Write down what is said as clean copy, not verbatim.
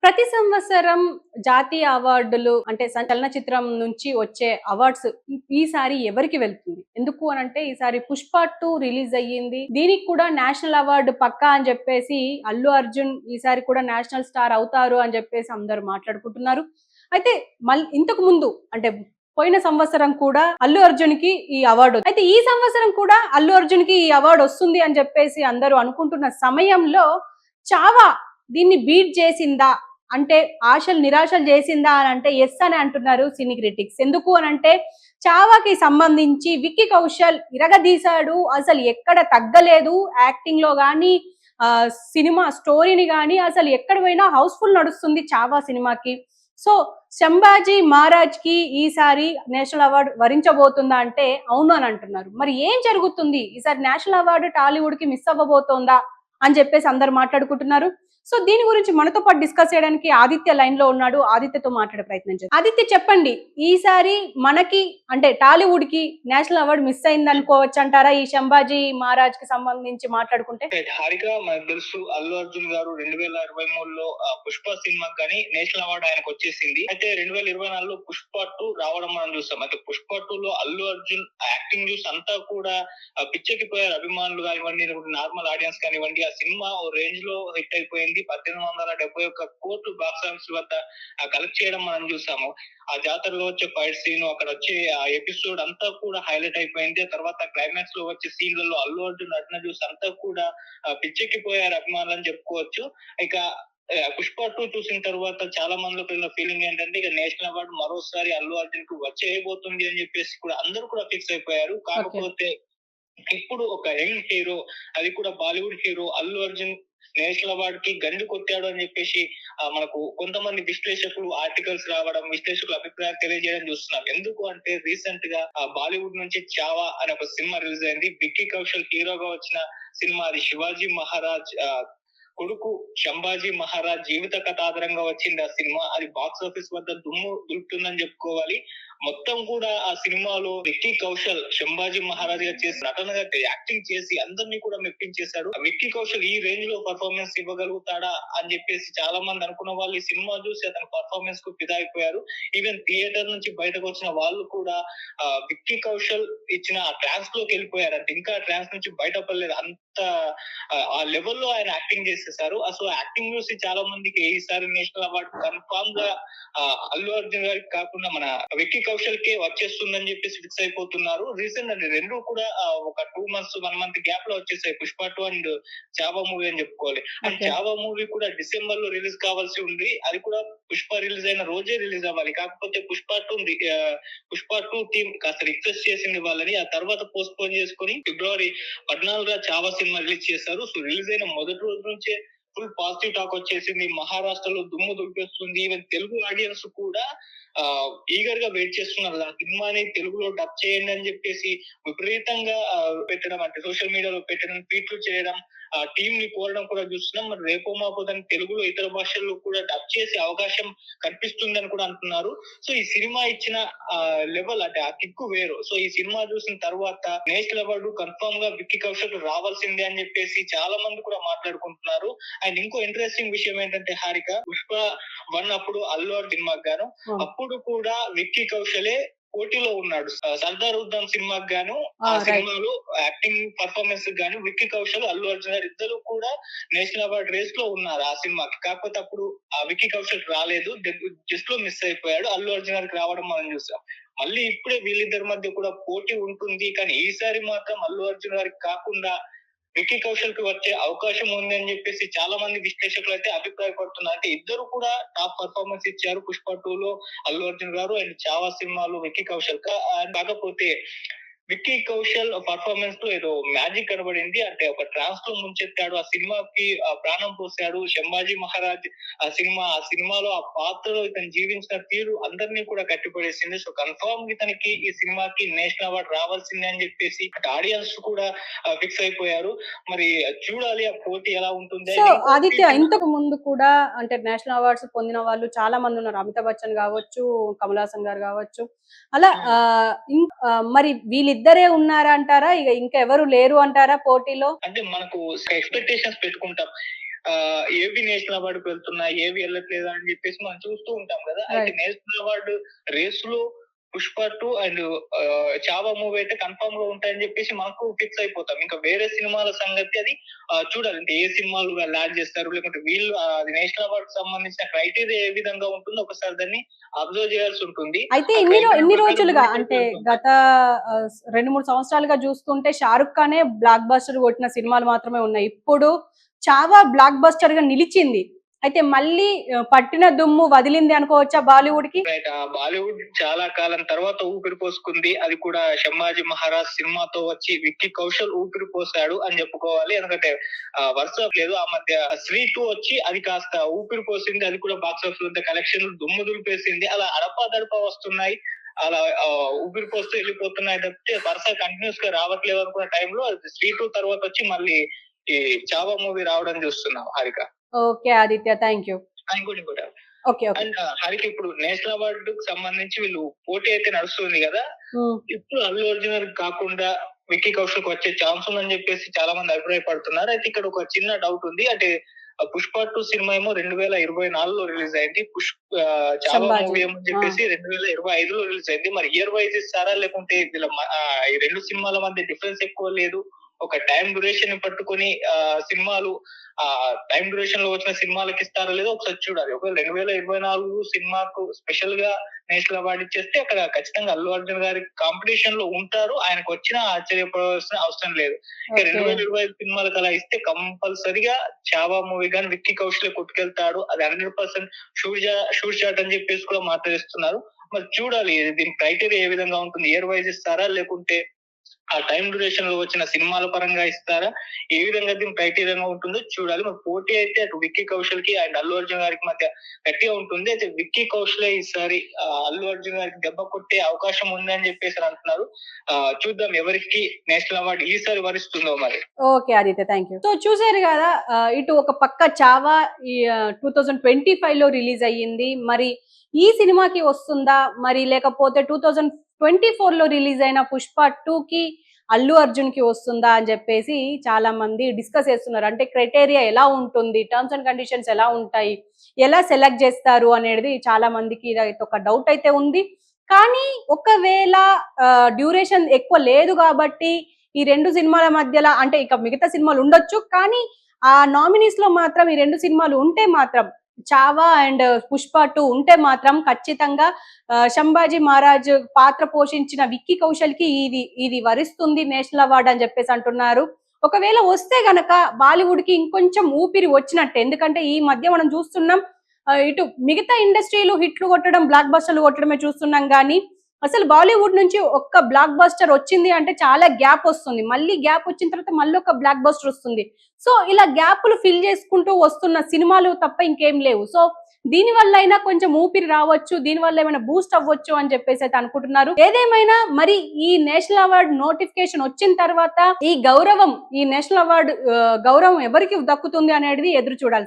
ప్రతి సంవత్సరం జాతీయ అవార్డులు అంటే చలనచిత్రం నుంచి వచ్చే అవార్డ్స్ ఈసారి ఎవరికి వెళ్తుంది? ఎందుకు అనంటే ఈసారి 'పుష్ప 2' రిలీజ్ అయ్యింది. దీనికి కూడా నేషనల్ అవార్డు పక్కా అని చెప్పేసి అల్లు అర్జున్ ఈసారి కూడా నేషనల్ స్టార్ అవుతారు అని చెప్పేసి అందరూ మాట్లాడుకుంటున్నారు. అయితే ఇంతకు ముందు అంటే పోయిన సంవత్సరం కూడా అల్లు అర్జున్ కి ఈ అవార్డు, అయితే ఈ సంవత్సరం కూడా అల్లు అర్జున్ కి ఈ అవార్డు వస్తుంది అని చెప్పేసి అందరూ అనుకుంటున్న సమయంలో చావా దీన్ని బీట్ చేసిందా అంటే ఆశలు నిరాశలు చేసిందా అని అంటే ఎస్ అని అంటున్నారు సినీ క్రిటిక్స్. ఎందుకు అని అంటే చావాకి సంబంధించి విక్కీ కౌశల్ ఇరగదీశాడు, అసలు ఎక్కడ తగ్గలేదు యాక్టింగ్ లో గానీ సినిమా స్టోరీని గానీ అసలు ఎక్కడ పోయినా హౌస్ఫుల్ నడుస్తుంది చావా సినిమాకి. సో శంభాజీ మహారాజ్ కి ఈసారి నేషనల్ అవార్డు వరించబోతుందా అంటే అవును అని అంటున్నారు. మరి ఏం జరుగుతుంది ఈసారి నేషనల్ అవార్డు టాలీవుడ్ కి మిస్ అవ్వబోతోందా అని చెప్పేసి అందరు మాట్లాడుకుంటున్నారు. సో దీని గురించి మనతో పాటు డిస్కస్ చేయడానికి ఆదిత్య లైన్ లో ఉన్నాడు. ఆదిత్యతో మాట్లాడే ప్రయత్నం చేద్దాం. ఆదిత్య, చెప్పండి, ఈసారి మనకి అంటే టాలీవుడ్ కి నేషనల్ అవార్డు మిస్ అయింది అనుకోవచ్చు అంటారా ఈ శంభాజీ మహారాజ్ కి సంబంధించి మాట్లాడుకుంటే? హారిక, మనకు తెలుసు అల్లు అర్జున్ గారు 2023లో పుష్ప సినిమా కానీ నేషనల్ అవార్డు ఆయనకు వచ్చేసింది. అయితే 2024లో పుష్ప 2 రావడం మనం చూస్తాం. అయితే పుష్ప 2లో అల్లు అర్జున్ యాక్టింగ్ చూసి అంతా కూడా పిచ్చెక్కిపోయారు అభిమానులు కానివ్వండి, నార్మల్ ఆడియన్స్ కానివ్వండి. ఆ సినిమా ఓ రేంజ్ లో హిట్ అయిపోయింది. 1871 కోట్లు బాక్స్ ఆఫీస్ వద్ద కలెక్ట్ చేయడం మనం చూసాము. ఆ జాతరలో వచ్చే ఫైట్ సీన్, అక్కడ వచ్చే ఆ ఎపిసోడ్ అంతా కూడా హైలైట్ అయిపోయింది. ఆ తర్వాత క్లైమాక్స్ లో వచ్చే సీన్లలో అల్లు అర్జున్ నటన చూసి అంతా కూడా పిచ్చెక్కిపోయారు అభిమానులు అని చెప్పుకోవచ్చు. ఇక పుష్ప 2 చూసిన తర్వాత చాలా మందిలో ఫీలింగ్ ఏంటంటే ఇక నేషనల్ అవార్డు మరోసారి అల్లు అర్జున్ కు వచ్చేయబోతుంది అని చెప్పేసి కూడా అందరూ కూడా ఫిక్స్ అయిపోయారు. కాకపోతే ఇప్పుడు ఒక యంగ్ హీరో, అది కూడా Bollywood hero Allu Arjun national award కి గండి కొట్టాడు అని చెప్పేసి మనకు కొంతమంది విశ్లేషకులు ఆర్టికల్స్ రావడం, విశ్లేషకుల అభిప్రాయం తెలియజేయడం చూస్తున్నాం. ఎందుకు అంటే రీసెంట్ గా బాలీవుడ్ నుంచి చావా అనే ఒక సినిమా రిలీజ్ అయింది. విక్కీ కౌశల్ హీరోగా వచ్చిన సినిమా. అది శివాజీ మహారాజ్ కొడుకు శంభాజీ మహారాజ్ జీవిత కథ ఆధారంగా వచ్చింది ఆ సినిమా. అది బాక్స్ ఆఫీస్ వద్ద దుమ్ము దులుపుతుందని చెప్పుకోవాలి. మొత్తం కూడా ఆ సినిమాలో విక్కీ కౌశల్ శంభాజీ మహారాజ్ గా చేసి నటనగా యాక్టింగ్ చేసి అందరినీ కూడా మెప్పించేశాడు. విక్కీ కౌశల్ ఈ రేంజ్ లో పర్ఫార్మెన్స్ ఇవ్వగలుగుతాడా అని చెప్పేసి చాలా మంది అనుకున్న వాళ్ళు ఈ సినిమా చూసి అతని పర్ఫార్మెన్స్ కు ఫిదా అయిపోయారు. ఈవెన్ థియేటర్ నుంచి బయటకు వచ్చిన వాళ్ళు కూడా విక్కీ కౌశల్ ఇచ్చిన ట్రాన్స్ లోకి వెళ్ళిపోయారు. అంటే ఇంకా ట్రాన్స్ నుంచి బయటపడలేదు, అంత ఆ లెవెల్లో ఆయన యాక్టింగ్ చేసేసారు. అసలు యాక్టింగ్ చూసి చాలా మందికి ఈసారి నేషనల్ అవార్డు కన్ఫామ్ గా అల్లు అర్జున్ గారికి కాకుండా మన విక్కీ కౌశల్ కే వచ్చేస్తుందని చెప్పేసి ఫిక్స్ అయిపోతున్నారు. రీసెంట్ అంటే రెండు కూడా ఒక 2 months 1 month గ్యాప్ లో వచ్చేసాయి పుష్ప 2 అండ్ చావా మూవీ అని చెప్పుకోవాలి. అండ్ చావా మూవీ కూడా డిసెంబర్ లో రిలీజ్ కావాల్సి ఉంది. అది కూడా పుష్ప రిలీజ్ అయిన రోజే రిలీజ్ అవ్వాలి. కాకపోతే పుష్ప 2 టీమ్ కాస్త రిక్వెస్ట్ చేసింది వాళ్ళని. ఆ తర్వాత పోస్ట్ పోన్ చేసుకుని ఫిబ్రవరి 14 చావా సినిమా రిలీజ్ చేశారు. సో రిలీజ్ అయిన మొదటి రోజు నుంచే ఫుల్ పాజిటివ్ టాక్ వచ్చేసింది. మహారాష్ట్రలో దుమ్ము దులిపేస్తుంది. ఈవెన్ తెలుగు ఆడియన్స్ కూడా ఈగర్ గా వెయిట్ చేస్తున్నారు. ఆ సినిమాని తెలుగులో డబ్ చేయండి అని చెప్పేసి విపరీతంగా పెట్టడం, అంటే సోషల్ మీడియాలో పెట్టడం, ట్వీట్లు చేయడం, ఆ టీమ్ ని కోరడం కూడా చూస్తున్నాం. మరి రేపో మాపో దాన్ని తెలుగులో ఇతర భాషల్లో కూడా డబ్ చేసే అవకాశం కనిపిస్తుందని కూడా అంటున్నారు. సో ఈ సినిమా ఇచ్చిన లెవెల్ అంటే ఆ కిక్కు వేరు. సో ఈ సినిమా చూసిన తర్వాత నేషనల్ అవార్డు కన్ఫర్మ్ గా విక్కీ కౌశల్ రావాల్సిందే అని చెప్పేసి చాలా మంది కూడా మాట్లాడుకుంటున్నారు. అండ్ ఇంకో ఇంట్రెస్టింగ్ విషయం ఏంటంటే హారిక, పుష్ప 1 అప్పుడు అల్లు అర్జున్ సినిమాకి గాను అప్పుడు కూడా విక్కీ కౌశలే పోటీలో ఉన్నాడు. సర్దార్ ఉద్దమ్ సినిమాకి గాను ఆ సినిమాలో యాక్టింగ్ పర్ఫార్మెన్స్ గాను విక్కీ కౌశల్ అల్లు అర్జున్ గారు ఇద్దరు కూడా నేషనల్ అవార్డు రేస్ లో ఉన్నారు ఆ సినిమాకి. కాకపోతే అప్పుడు ఆ విక్కీ కౌశల్ రాలేదు, జస్ట్ లో మిస్ అయిపోయాడు. అల్లు అర్జున్ గారికి రావడం మనం చూసాం. మళ్ళీ ఇప్పుడే వీళ్ళిద్దరి మధ్య కూడా పోటీ ఉంటుంది. కానీ ఈసారి మాత్రం అల్లు అర్జున్ గారికి కాకుండా విక్కీ కౌశల్ కి వచ్చే అవకాశం ఉంది అని చెప్పేసి చాలా మంది విశ్లేషకులు అయితే అభిప్రాయపడుతున్నారు. అంటే ఇద్దరు కూడా టాప్ పర్ఫార్మెన్స్ ఇచ్చారు పుష్ప 2లో అల్లు అర్జున్ గారు అండ్ చావా సినిమాలో విక్కీ కౌశల్. కాకపోతే విక్కీ కౌశల్ పర్ఫార్మెన్స్ లో ఏదో మ్యాజిక్ కనబడింది. అంటే ఒక ట్రాన్స్ లో ముంచెత్తాడు, ఆ సినిమాకి ప్రాణం పోసాడు. శంభాజీ మహారాజ్ ఆ సినిమాలో ఆ పాత్రలో ఇతను జీవించిన తీరు అందరినీ కూడా కట్టిపడేసింది. సో కన్ఫర్మ్ ఇతనికి ఈ సినిమాకి నేషనల్ అవార్డు రావాల్సిందే అని చెప్పేసి ఆడియన్స్ కూడా ఫిక్స్ అయిపోయారు. మరి చూడాలి ఆ పోటీ ఎలా ఉంటుంది. సో ఆదిత్య, ఇంతకు ముందు కూడా అంటే నేషనల్ అవార్డ్స్ పొందిన వాళ్ళు చాలా మంది ఉన్నారు. అమితాబ్ బచ్చన్ కావచ్చు, కమల్ హాసన్ గారు కావచ్చు, అలా మరి వీళ్ళిద్దరే ఉన్నారా అంటారా? ఇక ఇంకా ఎవరు లేరు అంటారా పోటీలో? అంటే మనకు ఎక్స్పెక్టేషన్స్ పెట్టుకుంటాం. ఏవి నేషనల్ అవార్డుకి వెళ్తున్నాయి, ఏవి వెళ్ళట్లేదు అని చెప్పేసి మనం చూస్తూ ఉంటాం కదా. అయితే నేషనల్ అవార్డు రేసులో పుష్ప 2 అండ్ చావా మూవీ అయితే కన్ఫర్మ్ గా ఉంటాయని చెప్పేసి మనకు ఫిక్స్ అయిపోతాం. ఇంకా వేరే సినిమాల సంగతి అది చూడాలి. అంటే ఏ సినిమాలు ల్యాండ్ చేస్తారు, లేకుంటే వీళ్ళు అది నేషనల్ అవార్డు సంబంధించిన క్రైటీరియా ఏ విధంగా ఉంటుందో ఒకసారి దాన్ని అబ్జర్వ్ చేయాల్సి ఉంటుంది. అయితే ఇన్ని రోజులుగా అంటే గత 2-3 సంవత్సరాలుగా చూస్తుంటే షారుఖ్ ఖానే బ్లాక్ బస్టర్ కొట్టిన సినిమాలు మాత్రమే ఉన్నాయి. ఇప్పుడు చావా బ్లాక్ బస్టర్ గా నిలిచింది. అయితే మళ్ళీ పట్టిన దుమ్ము వదిలింది అనుకోవచ్చా బాలీవుడ్ కి? బాలీవుడ్ చాలా కాలం తర్వాత ఊపిరి పోసుకుంది. అది కూడా సంభాజీ మహారాజ్ సినిమాతో వచ్చి విక్కీ కౌశల్ ఊపిరి పోసాడు అని చెప్పుకోవాలి. ఎందుకంటే వరుస లేదు, ఆ మధ్య శ్రీ 2 వచ్చి అది కాస్త ఊపిరి పోసింది. అది కూడా బాక్స్ ఆఫీస్ కలెక్షన్ దుమ్ము దులిపేసింది. అలా అడపాదడపా వస్తున్నాయి, అలా ఊపిరి పోస్తూ వెళ్ళిపోతున్నాయి తప్పితే వరుస కంటిన్యూస్ గా రావట్లేదు అనుకున్న టైంలో శ్రీ 2 తర్వాత వచ్చి మళ్ళీ ఈ చావా మూవీ రావడం చూస్తున్నాం Harika. Okay Aditya, thank you. ఇంకోటి కూడా ఓకే అండ్ హరికి ఇప్పుడు నేషనల్ అవార్డుకు సంబంధించి వీళ్ళు పోటీ అయితే నడుస్తుంది కదా. ఇప్పుడు అల్లు అర్జున్ కాకుండా విక్కీ కౌశల్ వచ్చే ఛాన్స్ ఉందని చెప్పేసి చాలా మంది అభిప్రాయపడుతున్నారు. అయితే ఇక్కడ ఒక చిన్న డౌట్ ఉంది. అంటే పుష్ప 2 సినిమా ఏమో 2024లో రిలీజ్ అయింది. చావా మూవీ ఏమో చెప్పేసి 2025లో రిలీజ్ అయింది. మరి ఇయర్ వైజ్ ఇస్తారా, లేకుంటే వీళ్ళ ఈ రెండు సినిమాల మధ్య డిఫరెన్స్ ఎక్కువ లేదు, ఒక టైం డ్యూరేషన్ పట్టుకొని సినిమాలు టైం డ్యూరేషన్ లో వచ్చిన సినిమాలకి ఇస్తారో లేదో ఒకసారి చూడాలి. ఒకవేళ 2024 సినిమాకు స్పెషల్ గా నేషనల్ అవార్డు ఇచ్చేస్తే అక్కడ ఖచ్చితంగా అల్లు అర్జున్ గారి కాంపిటీషన్ లో ఉంటారు. ఆయనకు వచ్చినా ఆశ్చర్యపోవాల్సిన అవసరం లేదు. 2025 సినిమాలకు అలా ఇస్తే కంపల్సరిగా చావా మూవీ గాని విక్కీ కౌశల్ కొట్టుకెళ్తాడు. అది 100% షూర్ షాట్ అని చెప్పేసి కూడా మాట్లాడిస్తున్నారు. మరి చూడాలి దీని క్రైటీరియా ఏ విధంగా ఉంటుంది, ఇయర్ వైజ్ ఇస్తారా, లేకుంటే ఆ టైం డ్యూరేషన్ లో వచ్చిన సినిమాల పరంగా ఇస్తారా, ఏ విధంగా దీని క్రైటీరియా ఉంటుందో చూడాలి. మరి పోటీ అయితే అటు విక్కీ కౌశల్ కి అండ్ అల్లు అర్జున్ గారికి మధ్య గట్టిగా ఉంటుంది. అయితే విక్కీ కౌశల్ ఈసారి అల్లు అర్జున్ గారికి దెబ్బ కొట్టే అవకాశం ఉంది అని చెప్పేసి అంటున్నారు. చూద్దాం ఎవరికి నేషనల్ అవార్డు ఈసారి వరిస్తుందో మరి. Okay Aditya, thank you. So చూసారు కదా, ఇటు ఒక పక్క చావా 2025 లో రిలీజ్ అయ్యింది. మరి ఈ సినిమాకి వస్తుందా, మరి లేకపోతే 2024 లో రిలీజ్ అయిన పుష్ప 2 కి అల్లు అర్జున్ కి వస్తుందా అని చెప్పేసి చాలా మంది డిస్కస్ చేస్తున్నారు. అంటే క్రైటీరియా ఎలా ఉంటుంది, టర్మ్స్ అండ్ కండిషన్స్ ఎలా ఉంటాయి, ఎలా సెలెక్ట్ చేస్తారు అనేది చాలా మందికి ఒక డౌట్ అయితే ఉంది. కానీ ఒకవేళ డ్యూరేషన్ ఎక్కువ లేదు కాబట్టి ఈ రెండు సినిమాల మధ్యలో అంటే ఇక మిగతా సినిమాలు ఉండొచ్చు, కానీ ఆ నామినీస్ లో మాత్రం ఈ రెండు సినిమాలు ఉంటే మాత్రం చావా అండ్ పుష్ప 2 ఉంటే మాత్రం ఖచ్చితంగా సంభాజీ మహారాజ్ పాత్ర పోషించిన విక్కీ కౌశల్ కి ఇది వరిస్తుంది నేషనల్ అవార్డు అని చెప్పేసి అంటున్నారు. ఒకవేళ వస్తే గనక బాలీవుడ్ కి ఇంకొంచెం ఊపిరి వచ్చినట్టే. ఎందుకంటే ఈ మధ్య మనం చూస్తున్నాం ఇటు మిగతా ఇండస్ట్రీలు హిట్లు కొట్టడం, బ్లాక్ బస్టర్లు కొట్టడమే చూస్తున్నాం, కానీ అసలు బాలీవుడ్ నుంచి ఒక్క బ్లాక్ బస్టర్ వచ్చింది అంటే చాలా గ్యాప్ వస్తుంది. మళ్ళీ గ్యాప్ వచ్చిన తర్వాత మళ్ళీ ఒక బ్లాక్ బస్టర్ వస్తుంది. సో ఇలా గ్యాప్లు ఫిల్ చేసుకుంటూ వస్తున్న సినిమాలు తప్ప ఇంకేం లేవు. సో దీని వల్ల అయినా కొంచెం ఊపిరి రావచ్చు, దీని వల్ల ఏమైనా బూస్ట్ అవ్వచ్చు అని చెప్పేసి అయితే అనుకుంటున్నారు. ఏదేమైనా మరి ఈ నేషనల్ అవార్డు నోటిఫికేషన్ వచ్చిన తర్వాత ఈ నేషనల్ అవార్డు గౌరవం ఎవరికి దక్కుతుంది అనేది ఎదురు చూడాలి.